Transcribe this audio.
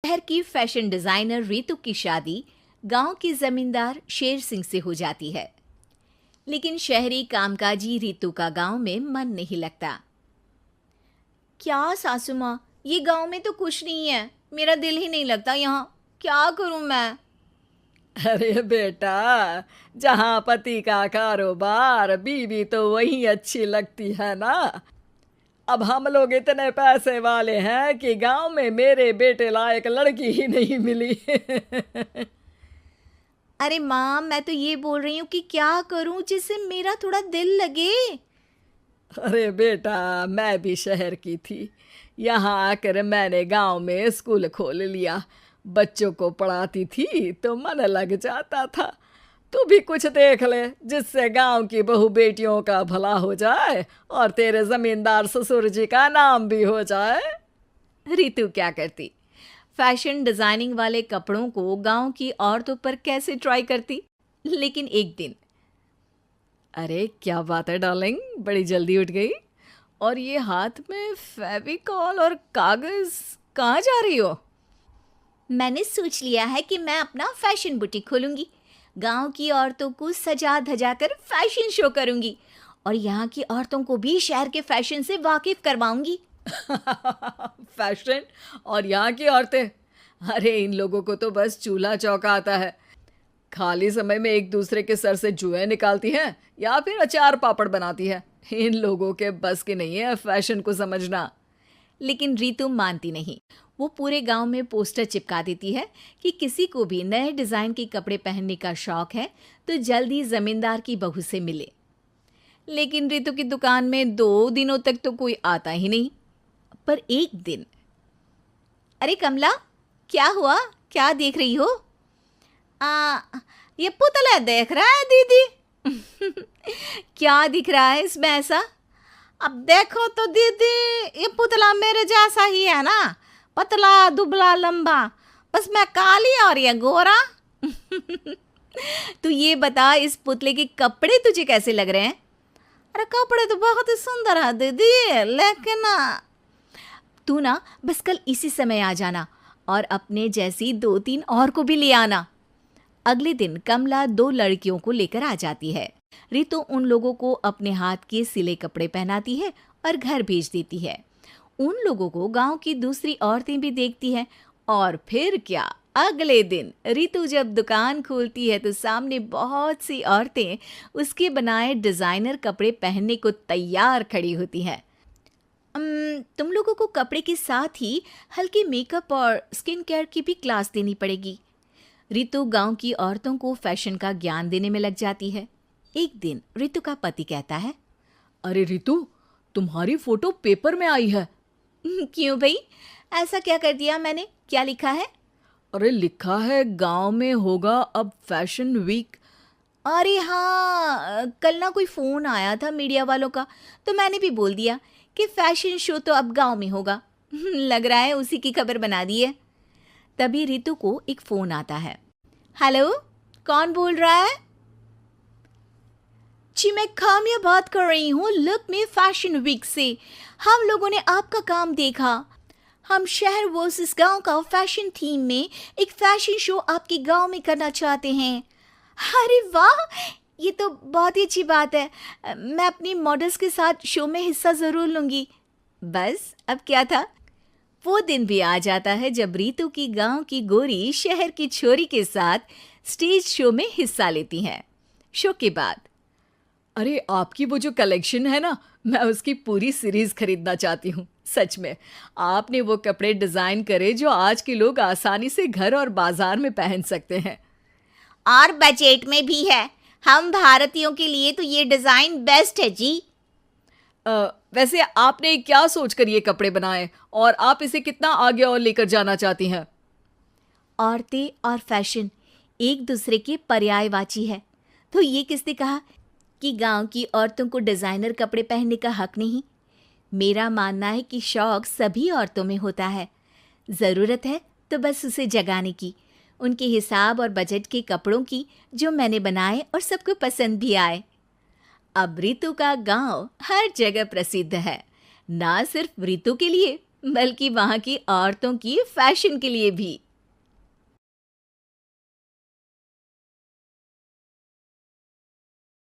शहर की fashion designer Ritu की शादी गांव के जमींदार शेर सिंह से हो जाती है। लेकिन शहरी कामकाजी रितु का गांव में मन नहीं लगता। क्या सासू माँ, ये गांव में तो कुछ नहीं है, मेरा दिल ही नहीं लगता यहाँ, क्या करूं मैं। अरे बेटा, जहाँ पति का कारोबार बीवी तो वही अच्छी लगती है ना। अब हम लोग इतने पैसे वाले हैं कि गांव में मेरे बेटे लायक लड़की ही नहीं मिली। अरे माँ, मैं तो ये बोल रही हूँ कि क्या करूं जिससे मेरा थोड़ा दिल लगे। अरे बेटा, मैं भी शहर की थी। यहाँ आकर मैंने गांव में स्कूल खोल लिया। बच्चों को पढ़ाती थी तो मन लग जाता था। तू भी कुछ देख ले जिससे गांव की बहू बेटियों का भला हो जाए और तेरे जमींदार ससुर जी का नाम भी हो जाए। रितु क्या करती? फैशन डिजाइनिंग वाले कपड़ों को गांव की औरतों पर कैसे ट्राई करती। लेकिन एक दिन, अरे क्या बात है डार्लिंग, बड़ी जल्दी उठ गई। और ये हाथ में फेविकॉल और कागज, कहाँ जा रही हो? मैंने सोच लिया है कि मैं अपना फैशन बुटीक खोलूंगी। गांव की औरतों को सजा धजा कर फैशन शो करूंगी और यहाँ की औरतों को भी शहर के फैशन से वाकिफ करवाऊंगी। फैशन और यहाँ की औरतें, अरे इन लोगों को तो बस चूल्हा चौका आता है। खाली समय में एक दूसरे के सर से जुएं निकालती हैं या फिर अचार पापड़ बनाती है। इन लोगों के बस की नहीं है फैशन को समझना। लेकिन रितु मानती नहीं। वो पूरे गांव में पोस्टर चिपका देती है कि किसी को भी नए डिजाइन के कपड़े पहनने का शौक है तो जल्दी जमींदार की बहू से मिले। लेकिन रितु की दुकान में 2 दिनों तक तो कोई आता ही नहीं। पर एक दिन, अरे कमला, क्या हुआ, क्या देख रही हो? ये पुतला देख रहा है दीदी। क्या दिख रहा है इसमें ऐसा? अब देखो तो दीदी, ये पुतला मेरे जैसा ही है ना, पतला दुबला लंबा, बस मैं काली और ये गोरा। तू ये बता, इस पुतले के कपड़े तुझे कैसे लग रहे हैं? अरे कपड़े तो बहुत ही सुंदर है दीदी, लेकिन तू ना बस कल इसी समय आ जाना और अपने जैसी 2-3 और को भी ले आना। अगले दिन कमला 2 लड़कियों को लेकर आ जाती है। रितु उन लोगों को अपने हाथ के सिले कपड़े पहनाती है और घर भेज देती है। उन लोगों को गांव की दूसरी औरतें भी देखती हैं। और फिर क्या, अगले दिन रितु जब दुकान खोलती है तो सामने बहुत सी औरतें उसके बनाए डिजाइनर कपड़े पहनने को तैयार खड़ी होती हैं। तुम लोगों को कपड़े के साथ ही हल्के मेकअप और स्किन केयर की भी क्लास देनी पड़ेगी। रितु गांव की औरतों को फैशन का ज्ञान देने में लग जाती है। एक दिन रितु का पति कहता है, अरे रितु, तुम्हारी फोटो पेपर में आई है। क्यों भाई, ऐसा क्या कर दिया मैंने, क्या लिखा है? अरे लिखा है गांव में होगा अब फैशन वीक। अरे हाँ, कल ना कोई फ़ोन आया था मीडिया वालों का, तो मैंने भी बोल दिया कि फैशन शो तो अब गांव में होगा। लग रहा है उसी की खबर बना दी है। तभी रितु को एक फ़ोन आता है। हेलो, कौन बोल रहा है? जी मैं खामिया बात कर रही हूँ लुक में फैशन वीक से। हम लोगों ने आपका काम देखा। हम शहर वर्सेस गांव का फैशन थीम में एक फैशन शो आपके गांव में करना चाहते हैं। अरे वाह, ये तो बहुत ही अच्छी बात है। मैं अपनी मॉडल्स के साथ शो में हिस्सा ज़रूर लूँगी। बस अब क्या था। वो दिन भी आ जाता है जब रितु की गांव की गोरी शहर की छोरी के साथ स्टेज शो में हिस्सा लेती हैं। शो के बाद, अरे आपकी वो जो कलेक्शन है ना, मैं उसकी पूरी सीरीज खरीदना चाहती हूँ। सच में आपने वो कपड़े डिजाइन करे जो आज के लोग आसानी से घर और बाजार में पहन सकते हैं। और बजट में भी है। हम भारतीयों के लिए तो ये डिज़ाइन बेस्ट है जी। वैसे आपने क्या सोचकर ये कपड़े बनाए और आप इसे कितना आगे और लेकर जाना चाहती हैं? औरतें और फैशन एक दूसरे के पर्यायवाची है। तो ये किसने कहा कि गांव की औरतों को डिज़ाइनर कपड़े पहनने का हक नहीं? मेरा मानना है कि शौक सभी औरतों में होता है। ज़रूरत है तो बस उसे जगाने की, उनके हिसाब और बजट के कपड़ों की, जो मैंने बनाए और सबको पसंद भी आए। अब रितु का गांव हर जगह प्रसिद्ध है, ना सिर्फ रितु के लिए बल्कि वहाँ की औरतों की फैशन के लिए भी।